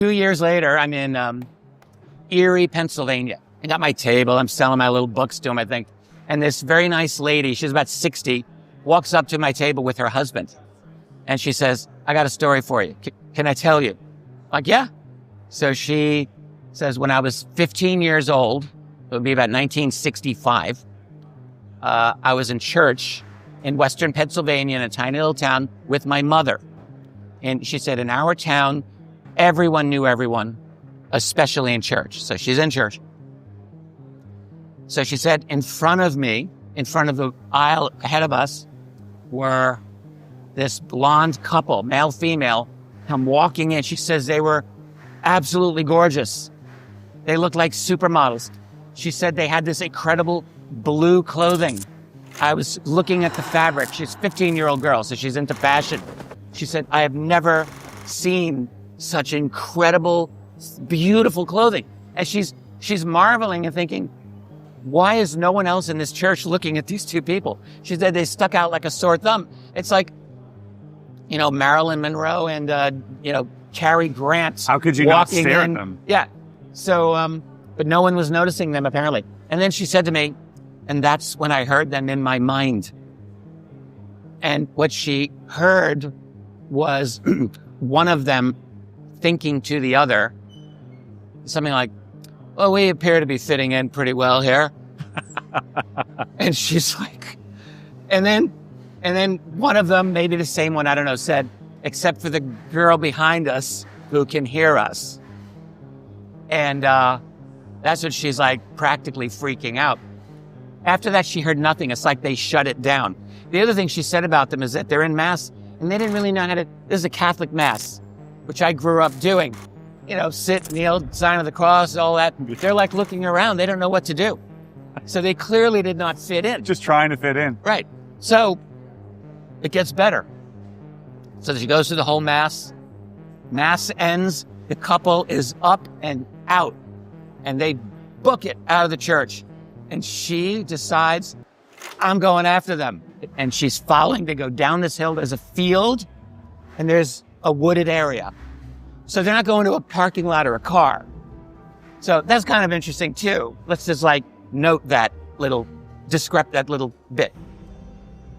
2 years later, I'm in Erie, Pennsylvania. I got my table. I'm selling my little books to him, I think. And this very nice lady, she's about 60, walks up to my table with her husband. And she says, I got a story for you. Can I tell you? Like, yeah. So she says, when I was 15 years old, it would be about 1965, I was in church in Western Pennsylvania in a tiny little town with my mother. And she said, in our town, everyone knew everyone, especially in church. So she's in church. So she said, in front of me, in front of the aisle ahead of us, were this blonde couple, male, female, come walking in. She says they were absolutely gorgeous. They looked like supermodels. She said they had this incredible blue clothing. I was looking at the fabric. She's a 15-year-old girl, so she's into fashion. She said, I have never seen such incredible, beautiful clothing. And she's marveling and thinking, why is no one else in this church looking at these two people? She said they stuck out like a sore thumb. It's like, Marilyn Monroe and, Cary Grant. How could you not stare at them? Yeah. So, but no one was noticing them apparently. And then she said to me, and that's when I heard them in my mind. And what she heard was one of them thinking to the other, something like, well, we appear to be fitting in pretty well here. And she's like, and then one of them, maybe the same one, I don't know, said, except for the girl behind us who can hear us. And that's what she's like, practically freaking out. After that, she heard nothing. It's like they shut it down. The other thing she said about them is that they're in Mass, and they didn't really know how to, this is a Catholic Mass, which I grew up doing. Sit, kneel, sign of the cross, all that. They're like looking around. They don't know what to do. So they clearly did not fit in. Just trying to fit in. Right. So it gets better. So she goes through the whole Mass. Mass ends. The couple is up and out. And they book it out of the church. And she decides, I'm going after them. And she's following. They go down this hill. There's a field. And there's a wooded area. So they're not going to a parking lot or a car. So that's kind of interesting too. Let's just note that little bit.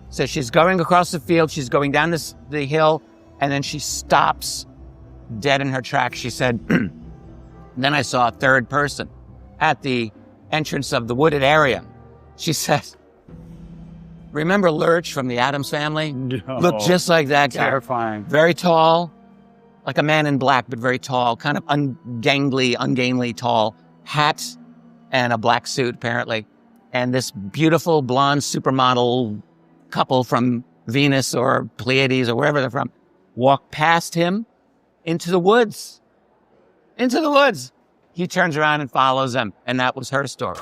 So she's going across the field. She's going down the hill, and then she stops dead in her tracks. She said, then I saw a third person at the entrance of the wooded area. She said, remember Lurch from the Addams Family? No. Looked just like that guy. Terrifying. Very tall. Like a man in black, but very tall, kind of ungainly tall, hat and a black suit, apparently. And this beautiful blonde supermodel couple from Venus or Pleiades or wherever they're from walk past him into the woods. He turns around and follows them. And that was her story.